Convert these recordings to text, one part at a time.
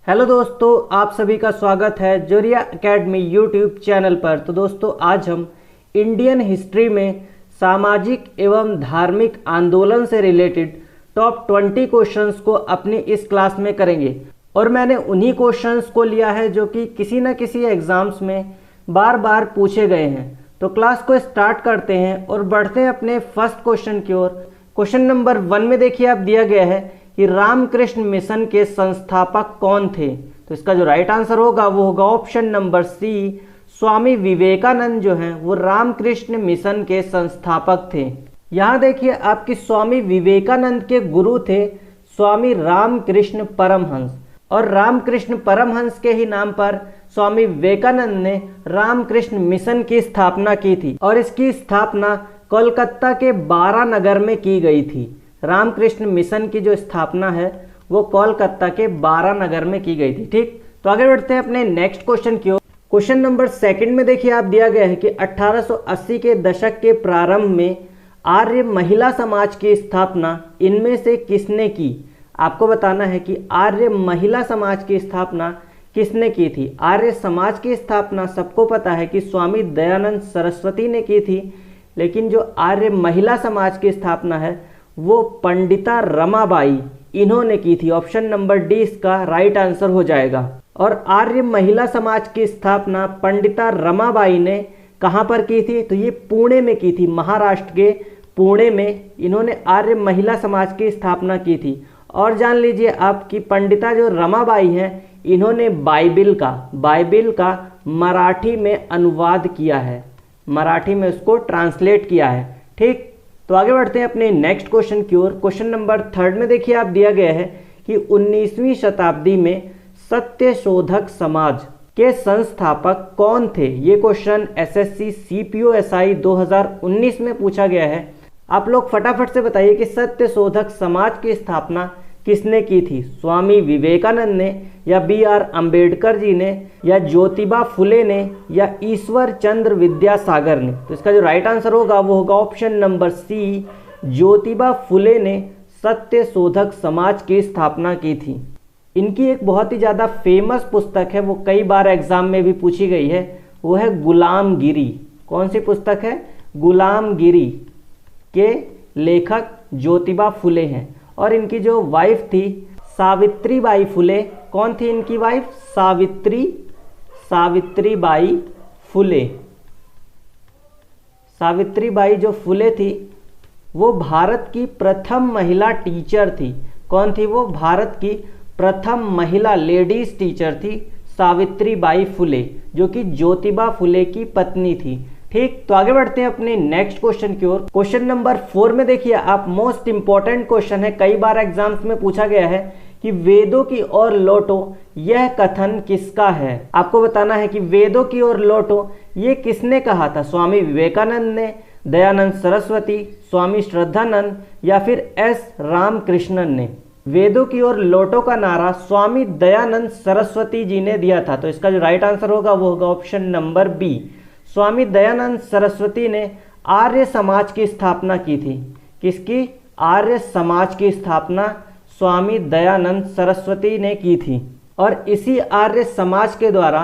Hello दोस्तों, आप सभी का स्वागत है जोरिया एकेडमी यूट्यूब चैनल पर। तो दोस्तों, आज हम इंडियन हिस्ट्री में सामाजिक एवं धार्मिक आंदोलन से रिलेटेड टॉप 20 क्वेश्चंस को अपनी इस क्लास में करेंगे। और मैंने उन्हीं क्वेश्चंस को लिया है जो कि किसी न किसी एग्जाम्स में बार बार पूछे गए हैं। तो क्लास को स्टार्ट करते हैं और बढ़ते हैं अपने फर्स्ट क्वेश्चन की ओर। क्वेश्चन नंबर 1 में देखिए आप दिया गया है कि रामकृष्ण मिशन के संस्थापक कौन थे। तो इसका जो राइट आंसर होगा वो होगा ऑप्शन नंबर सी, स्वामी विवेकानंद जो हैं वो रामकृष्ण मिशन के संस्थापक थे। यहाँ देखिए आपकी स्वामी विवेकानंद के गुरु थे स्वामी रामकृष्ण परमहंस, और रामकृष्ण परमहंस के ही नाम पर स्वामी विवेकानंद ने रामकृष्ण मिशन की स्थापना की थी, और इसकी स्थापना कोलकाता के बारा नगर में की गई थी। रामकृष्ण मिशन की जो स्थापना है वो कोलकाता के बारा नगर में की गई थी। ठीक, तो आगे बढ़ते हैं अपने नेक्स्ट क्वेश्चन की ओर। क्वेश्चन नंबर 2 में देखिए आप दिया गया है कि 1880 के दशक के प्रारंभ में आर्य महिला समाज की स्थापना इनमें से किसने की। आपको बताना है कि आर्य महिला समाज की स्थापना किसने की थी। आर्य समाज की स्थापना सबको पता है कि स्वामी दयानंद सरस्वती ने की थी, लेकिन जो आर्य महिला समाज की स्थापना है वो पंडिता रमाबाई इन्होंने की थी। ऑप्शन नंबर डी इसका राइट आंसर हो जाएगा। और आर्य महिला समाज की स्थापना पंडिता रमाबाई ने कहाँ पर की थी, तो ये पुणे में की थी। महाराष्ट्र के पुणे में इन्होंने आर्य महिला समाज की स्थापना की थी। और जान लीजिए आपकी पंडिता जो रमाबाई हैं इन्होंने बाइबिल का मराठी में अनुवाद किया है, मराठी में उसको ट्रांसलेट किया है। ठीक, तो आगे बढ़ते हैं अपने नेक्स्ट क्वेश्चन की ओर। क्वेश्चन नंबर 3 में देखिए आप दिया गया है कि 19वीं शताब्दी में सत्यशोधक समाज के संस्थापक कौन थे। ये क्वेश्चन एसएससी सीपीओ-एसआई 2019 में पूछा गया है। आप लोग फटाफट से बताइए कि सत्यशोधक समाज की स्थापना किसने की थी। स्वामी विवेकानंद ने, या बी.आर. अम्बेडकर जी ने, या ज्योतिबा फुले ने, या ईश्वर चंद्र विद्यासागर ने। तो इसका जो राइट आंसर होगा वो होगा ऑप्शन नंबर सी, ज्योतिबा फुले ने सत्यशोधक समाज की स्थापना की थी। इनकी एक बहुत ही ज़्यादा फेमस पुस्तक है, वो कई बार एग्जाम में भी पूछी गई है, वो है गुलामगिरी। कौन सी पुस्तक है? गुलामगिरी के लेखक ज्योतिबा फुले हैं। और इनकी जो वाइफ थी सावित्रीबाई फुले। कौन थी इनकी वाइफ? सावित्रीबाई फुले। सावित्रीबाई जो फुले थी वो भारत की प्रथम महिला टीचर थी। कौन थी वो? भारत की प्रथम महिला लेडीज टीचर थी सावित्रीबाई फुले, जो कि ज्योतिबा फुले की पत्नी थी। ठीक, तो आगे बढ़ते हैं अपने नेक्स्ट क्वेश्चन की ओर। क्वेश्चन नंबर 4 में देखिए आप, मोस्ट इंपॉर्टेंट क्वेश्चन है, कई बार एग्जाम्स में पूछा गया है कि वेदों की ओर लौटो यह कथन किसका है। आपको बताना है कि वेदों की ओर लौटो ये किसने कहा था। स्वामी विवेकानंद ने, दयानंद सरस्वती, स्वामी श्रद्धानंद, या फिर एस रामकृष्णन ने। वेदों की ओर लौटो का नारा स्वामी दयानंद सरस्वती जी ने दिया था। तो इसका जो राइट आंसर होगा वो होगा option number B, Swami Dayanand Saraswati ने आर्य समाज की स्थापना की थी। किसकी? आर्य समाज की स्थापना स्वामी दयानंद सरस्वती ने की थी। और इसी आर्य समाज के द्वारा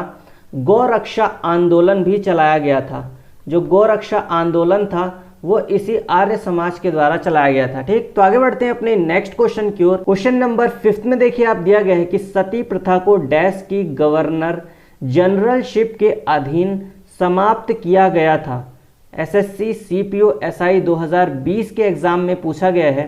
गौरक्षा आंदोलन भी चलाया गया था। जो गौरक्षा आंदोलन था वो इसी आर्य समाज के द्वारा चलाया गया था। ठीक, तो आगे बढ़ते हैं अपने नेक्स्ट क्वेश्चन की ओर। क्वेश्चन नंबर 5 में देखिए आप दिया गया है कि सती प्रथा को डैश की गवर्नर जनरलशिप के अधीन समाप्त किया गया था। एसएससी सीपीओ-एसआई 2020 के एग्जाम में पूछा गया है।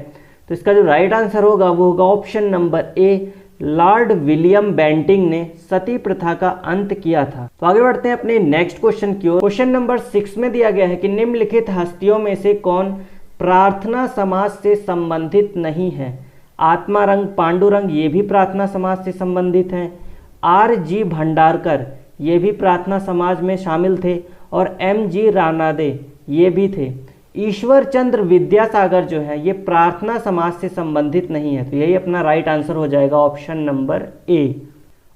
तो इसका जो राइट आंसर होगा वो होगा option number A, Lord William Bentinck ने सती प्रथा का अंत किया था। तो आगे बढ़ते हैं अपने नेक्स्ट क्वेश्चन की ओर। क्वेश्चन नंबर 6 में दिया गया है कि निम्नलिखित हस्तियों में से कौन प्रार्थना समाज से संबंधित नहीं है। आत्मारंग पांडुरंग ये भी प्रार्थना समाज से संबंधित हैं। R.G. भंडारकर ये भी प्रार्थना समाज में शामिल थे। और M.G. रानादे ये भी थे। ईश्वर चंद्र विद्यासागर जो है ये प्रार्थना समाज से संबंधित नहीं है। तो यही अपना राइट आंसर हो जाएगा ऑप्शन नंबर ए।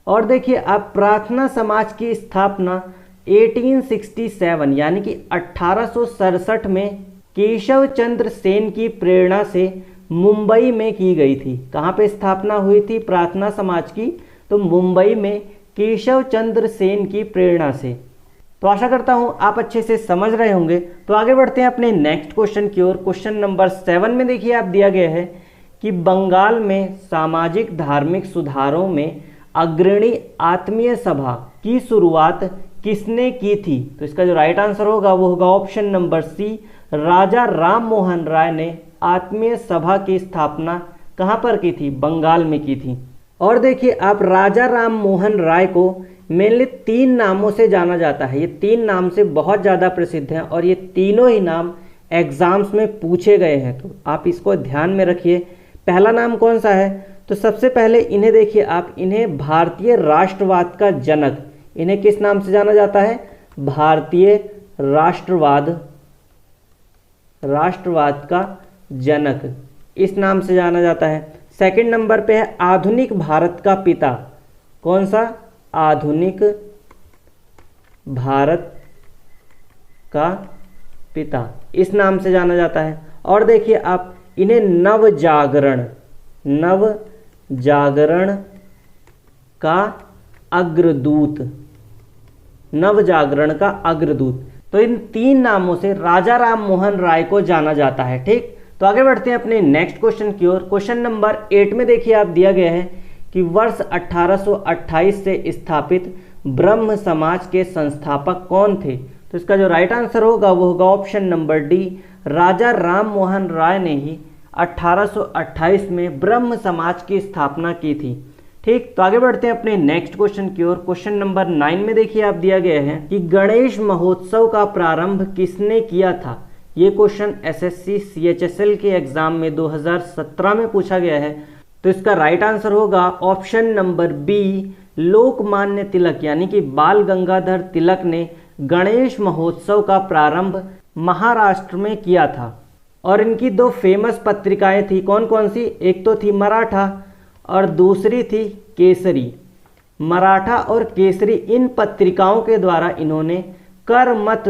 और देखिए आप, प्रार्थना समाज की स्थापना 1867 यानी कि 1867 में केशव चंद्र सेन की प्रेरणा से मुंबई में की गई थी। कहाँ पे स्थापना हुई थी प्रार्थना समाज की? तो तो मुंबई में केशव चंद्र सेन की प्रेरणा से। तो आशा करता हूँ आप अच्छे से समझ रहे होंगे। तो आगे बढ़ते हैं अपने नेक्स्ट क्वेश्चन की ओर। क्वेश्चन नंबर 7 में देखिए आप दिया गया है कि बंगाल में सामाजिक धार्मिक सुधारों में अग्रणी आत्मीय सभा की शुरुआत किसने की थी? तो इसका जो राइट आंसर होगा वो होगा ऑप्शन नंबर सी, राजा राम मोहन राय ने आत्मीय सभा की स्थापना कहाँ पर की थी? बंगाल में की थी। और देखिए आप राजा राम मोहन राय को मेनली 3 नामों से जाना जाता है। ये 3 नाम से बहुत ज़्यादा प्रसिद्ध हैं और ये तीनों ही नाम एग्जाम्स में पूछे गए हैं, तो आप इसको ध्यान में रखिए। पहला नाम कौन सा है? तो सबसे पहले इन्हें देखिए आप, इन्हें भारतीय राष्ट्रवाद का जनक, इन्हें किस नाम से जाना जाता है? भारतीय राष्ट्रवाद का जनक, इस नाम से जाना जाता है। सेकंड नंबर पे है आधुनिक भारत का पिता। कौन सा? आधुनिक भारत का पिता, इस नाम से जाना जाता है। और देखिए आप इन्हें नवजागरण का अग्रदूत, नवजागरण का अग्रदूत, तो इन 3 नामों से राजा राम मोहन राय को जाना जाता है। ठीक, तो आगे बढ़ते हैं अपने नेक्स्ट क्वेश्चन की ओर। क्वेश्चन नंबर 8 में देखिए आप दिया गया है कि वर्ष 1828 से स्थापित ब्रह्म समाज के संस्थापक कौन थे? तो इसका जो राइट आंसर होगा वो होगा ऑप्शन नंबर डी, राजा राम मोहन राय ने ही 1828 में ब्रह्म समाज की स्थापना की थी। ठीक, तो आगे बढ़ते हैं अपने नेक्स्ट क्वेश्चन की ओर। क्वेश्चन नंबर 9 में देखिए आप दिया गया है कि गणेश महोत्सव का प्रारंभ किसने किया था? ये क्वेश्चन एसएससी सीएचएसएल के एग्जाम में 2017 में पूछा गया है। तो इसका राइट आंसर होगा option number B, Lokmanya Tilak, यानी कि बाल गंगाधर तिलक ने गणेश महोत्सव का प्रारंभ महाराष्ट्र में किया था। और इनकी 2 फेमस पत्रिकाएं थी, कौन कौन सी? एक तो थी मराठा और दूसरी थी केसरी। मराठा और केसरी, इन पत्रिकाओं के द्वारा इन्होंने कर मत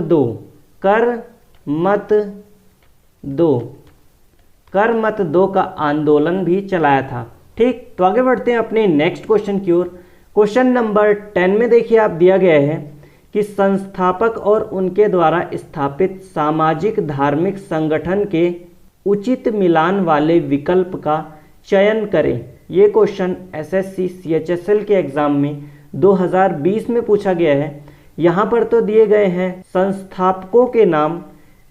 दो का आंदोलन भी चलाया था। ठीक, तो आगे बढ़ते हैं अपने नेक्स्ट क्वेश्चन की ओर। क्वेश्चन नंबर 10 में देखिए आप दिया गया है कि संस्थापक और उनके द्वारा स्थापित सामाजिक धार्मिक संगठन के उचित मिलान वाले विकल्प का चयन करें। ये क्वेश्चन एसएससी सीएचएसएल के एग्जाम में 2020 में पूछा गया है। यहाँ पर तो दिए गए हैं संस्थापकों के नाम,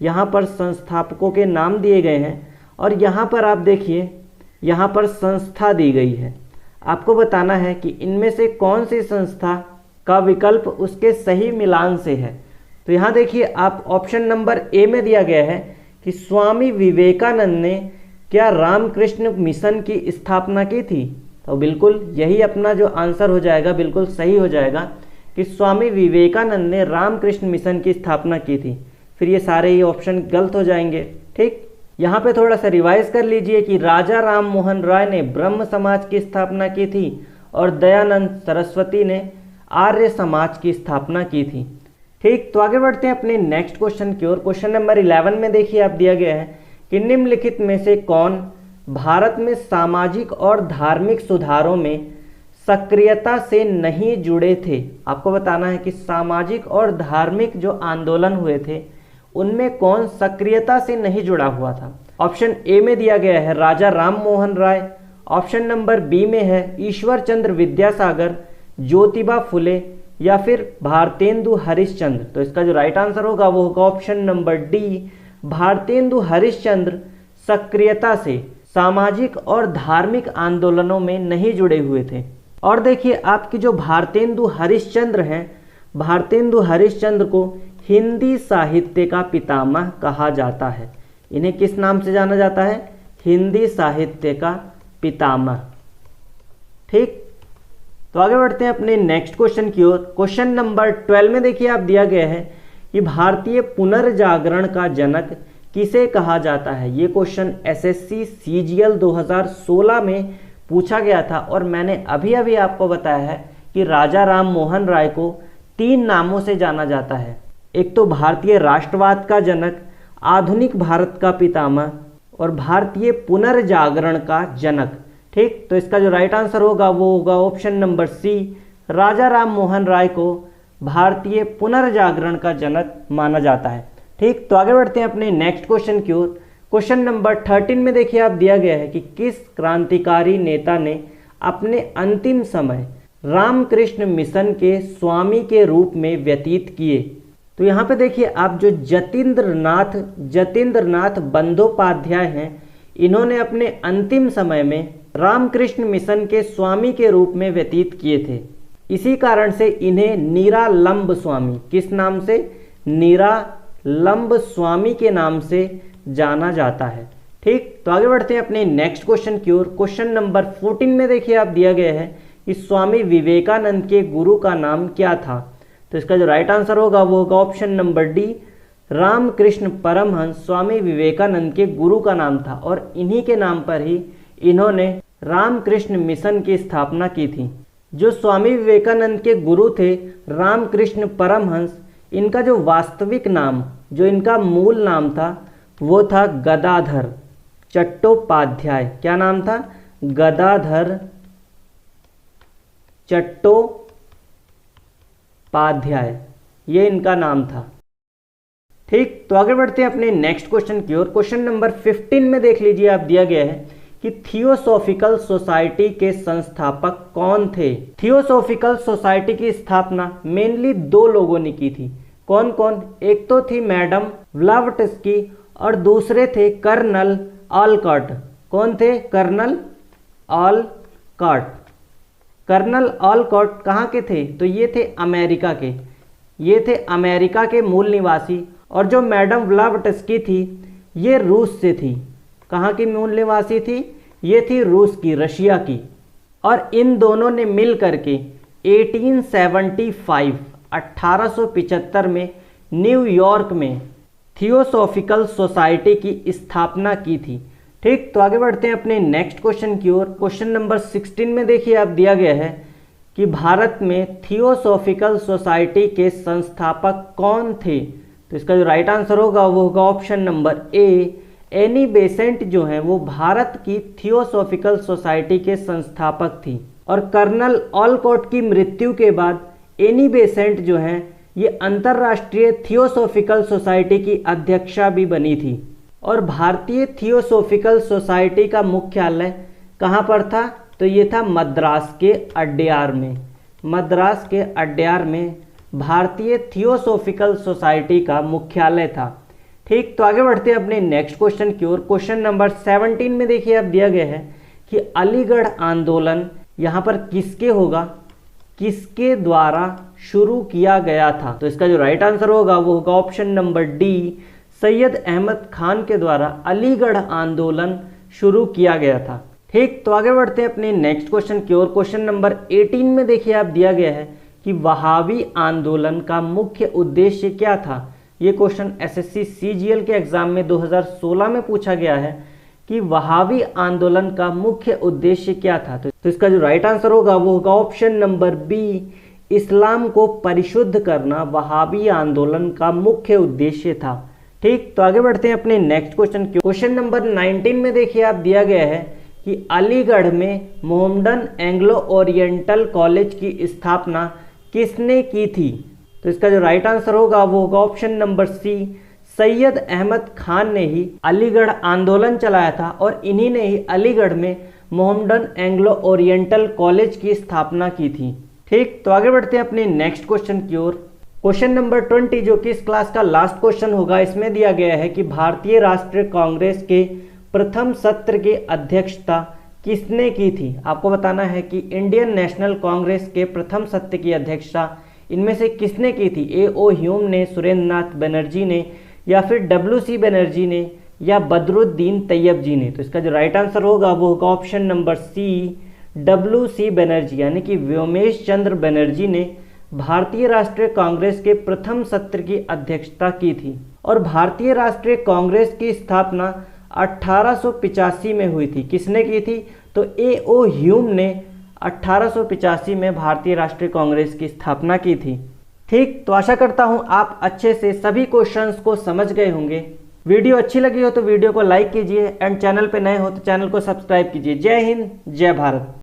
यहाँ पर संस्थापकों के नाम दिए गए हैं और यहाँ पर आप देखिए, यहाँ पर संस्था दी गई है। आपको बताना है कि इनमें से कौन सी संस्था का विकल्प उसके सही मिलान से है। तो यहाँ देखिए आप ऑप्शन नंबर ए में दिया गया है कि स्वामी विवेकानंद ने क्या रामकृष्ण मिशन की स्थापना की थी? तो बिल्कुल यही अपना जो आंसर हो जाएगा, बिल्कुल सही हो जाएगा कि स्वामी विवेकानंद ने रामकृष्ण मिशन की स्थापना की थी। फिर ये सारे ही ऑप्शन गलत हो जाएंगे। ठीक, यहाँ पे थोड़ा सा रिवाइज कर लीजिए कि राजा राम मोहन राय ने ब्रह्म समाज की स्थापना की थी और दयानंद सरस्वती ने आर्य समाज की स्थापना की थी। ठीक, तो आगे बढ़ते हैं अपने नेक्स्ट क्वेश्चन की ओर। क्वेश्चन नंबर 11 में देखिए आप दिया गया है कि निम्नलिखित में से कौन भारत में सामाजिक और धार्मिक सुधारों में सक्रियता से नहीं जुड़े थे? आपको बताना है कि सामाजिक और धार्मिक जो आंदोलन हुए थे उनमें कौन सक्रियता से नहीं जुड़ा हुआ था। ऑप्शन ए में दिया गया है राजा Ram Mohan Roy, option number B में है ईश्वर चंद्र विद्यासागर, ज्योतिबा फुले या फिर भारतेंदु हरिश्चंद्र। तो इसका जो राइट आंसर होगा वो होगा option number D, Bharatendu Harishchandra सक्रियता से सामाजिक और धार्मिक आंदोलनों में नहीं जुड़े हुए थे। और देखिए आपकी जो भारतेंदु हरिश्चंद्र हैं, भारतेंदु हरिश्चंद्र को हिंदी साहित्य का पितामह कहा जाता है। इन्हें किस नाम से जाना जाता है? हिंदी साहित्य का पितामह। ठीक, तो आगे बढ़ते हैं अपने नेक्स्ट क्वेश्चन की ओर। क्वेश्चन नंबर 12 में देखिए आप दिया गया है कि भारतीय पुनर्जागरण का जनक किसे कहा जाता है। ये क्वेश्चन एसएससी सीजीएल 2016 में पूछा गया था और मैंने अभी अभी आपको बताया है कि राजा राम मोहन राय को 3 नामों से जाना जाता है। एक तो भारतीय राष्ट्रवाद का जनक, आधुनिक भारत का पितामह और भारतीय पुनर्जागरण का जनक। ठीक, तो इसका जो राइट आंसर होगा वो होगा ऑप्शन नंबर सी, राजा राम मोहन राय को भारतीय पुनर्जागरण का जनक माना जाता है। ठीक, तो आगे बढ़ते हैं अपने नेक्स्ट क्वेश्चन की ओर। क्वेश्चन नंबर 13 में देखिए आप दिया गया है कि किस क्रांतिकारी नेता ने अपने अंतिम समय रामकृष्ण मिशन के स्वामी के रूप में व्यतीत किए। तो यहाँ पे देखिए आप जो जतींद्रनाथ बंदोपाध्याय हैं, इन्होंने अपने अंतिम समय में रामकृष्ण मिशन के स्वामी के रूप में व्यतीत किए थे। इसी कारण से इन्हें निरालंब स्वामी, किस नाम से, निरालंब स्वामी के नाम से जाना जाता है। ठीक, तो आगे बढ़ते हैं अपने नेक्स्ट क्वेश्चन की ओर। क्वेश्चन नंबर 14 में देखिए आप दिया गया है कि स्वामी विवेकानंद के गुरु का नाम क्या था। तो इसका जो राइट आंसर होगा वो होगा option number D, Ramakrishna Paramahamsa Swami Vivekananda के गुरु का नाम था और इन्हीं के नाम पर ही इन्होंने रामकृष्ण मिशन की स्थापना की थी। जो स्वामी विवेकानंद के गुरु थे रामकृष्ण परमहंस, इनका जो वास्तविक नाम, जो इनका मूल नाम था वो था गदाधर चट्टोपाध्याय। क्या नाम था? गदाधर चट्टोपाध्याय, ये इनका नाम था। ठीक, तो आगे बढ़ते हैं अपने नेक्स्ट क्वेश्चन की ओर। क्वेश्चन नंबर 15 में देख लीजिए आप दिया गया है कि थियोसॉफिकल सोसाइटी के संस्थापक कौन थे। थियोसॉफिकल सोसाइटी की स्थापना मेनली दो लोगों ने की थी। कौन कौन? एक तो थी मैडम ब्लावटस्की और दूसरे थे कर्नल ऑलकॉट। कौन थे? Colonel Olcott. कर्नल ऑलकॉट कहाँ के थे? तो ये थे अमेरिका के, ये थे अमेरिका के मूल निवासी। और जो मैडम ब्लावटस्की थी ये रूस से थी। कहाँ की मूल निवासी थी? ये थी रूस की, रशिया की। और इन दोनों ने मिल करके 1875 में न्यूयॉर्क में थियोसॉफिकल सोसाइटी की स्थापना की थी। ठीक, तो आगे बढ़ते हैं अपने नेक्स्ट क्वेश्चन की ओर। क्वेश्चन नंबर 16 में देखिए आप दिया गया है कि भारत में थियोसॉफिकल सोसाइटी के संस्थापक कौन थे। तो इसका जो राइट आंसर होगा वो होगा ऑप्शन नंबर ए, एनी बेसेंट जो है वो भारत की थियोसॉफिकल सोसाइटी के संस्थापक थी। और कर्नल ऑलकॉट की मृत्यु के बाद एनी बेसेंट जो है ये अंतर्राष्ट्रीय थियोसॉफिकल सोसाइटी की अध्यक्षा भी बनी थी। और भारतीय थियोसॉफिकल सोसाइटी का मुख्यालय कहाँ पर था? तो ये था मद्रास के अड्यार में। मद्रास के अड्यार में भारतीय थियोसॉफिकल सोसाइटी का मुख्यालय था। ठीक, तो आगे बढ़ते हैं अपने नेक्स्ट क्वेश्चन की ओर। क्वेश्चन नंबर 17 में देखिए आप दिया गया है कि अलीगढ़ आंदोलन यहाँ पर किसके होगा, किसके द्वारा शुरू किया गया था। तो इसका जो राइट आंसर होगा वो होगा option number D, Syed Ahmad Khan के द्वारा अलीगढ़ आंदोलन शुरू किया गया था। ठीक, तो आगे बढ़ते हैं अपने नेक्स्ट क्वेश्चन की ओर। क्वेश्चन नंबर 18 में देखिए आप दिया गया है कि वहाबी आंदोलन का मुख्य उद्देश्य क्या था। ये क्वेश्चन एसएससी सीजीएल के एग्जाम में 2016 में पूछा गया है कि वहाबी आंदोलन का मुख्य उद्देश्य क्या था। तो इसका जो राइट आंसर होगा वो होगा ऑप्शन नंबर बी, इस्लाम को परिशुद्ध करना वहाबी आंदोलन का मुख्य उद्देश्य था। ठीक, तो आगे बढ़ते हैं अपने नेक्स्ट क्वेश्चन की। क्वेश्चन नंबर 19 में देखिए आप दिया गया है कि अलीगढ़ में मोहम्मडन एंग्लो ओरिएंटल कॉलेज की स्थापना किसने की थी। तो इसका जो राइट आंसर होगा वो होगा option number C, Syed Ahmad Khan ने ही अलीगढ़ आंदोलन चलाया था और इन्हीं ने ही अलीगढ़ में मोहम्मडन एंग्लो ओरिएंटल कॉलेज की स्थापना की थी। ठीक, तो आगे बढ़ते हैं अपने नेक्स्ट क्वेश्चन की ओर। क्वेश्चन नंबर 20 जो कि इस क्लास का लास्ट क्वेश्चन होगा, इसमें दिया गया है कि भारतीय राष्ट्रीय कांग्रेस के प्रथम सत्र की अध्यक्षता किसने की थी। आपको बताना है कि इंडियन नेशनल कांग्रेस के प्रथम सत्र की अध्यक्षता इनमें से किसने की थी। ए.ओ. ह्यूम ने, सुरेंद्र नाथ बनर्जी ने, या फिर W.C. बनर्जी ने, या बदरुद्दीन तैयब जी ने। तो इसका जो राइट आंसर होगा वो होगा ऑप्शन नंबर सी, W.C. बनर्जी, यानी कि व्योमेश चंद्र बनर्जी ने भारतीय राष्ट्रीय कांग्रेस के प्रथम सत्र की अध्यक्षता की थी। और भारतीय राष्ट्रीय कांग्रेस की स्थापना 1885 में हुई थी। किसने की थी? तो ए.ओ. ह्यूम ने 1885 में भारतीय राष्ट्रीय कांग्रेस की स्थापना की थी। ठीक, तो आशा करता हूं आप अच्छे से सभी क्वेश्चंस को समझ गए होंगे। वीडियो अच्छी लगी हो तो वीडियो को लाइक कीजिए एंड चैनल पे नए हो तो चैनल को सब्सक्राइब कीजिए। जय हिंद, जय भारत।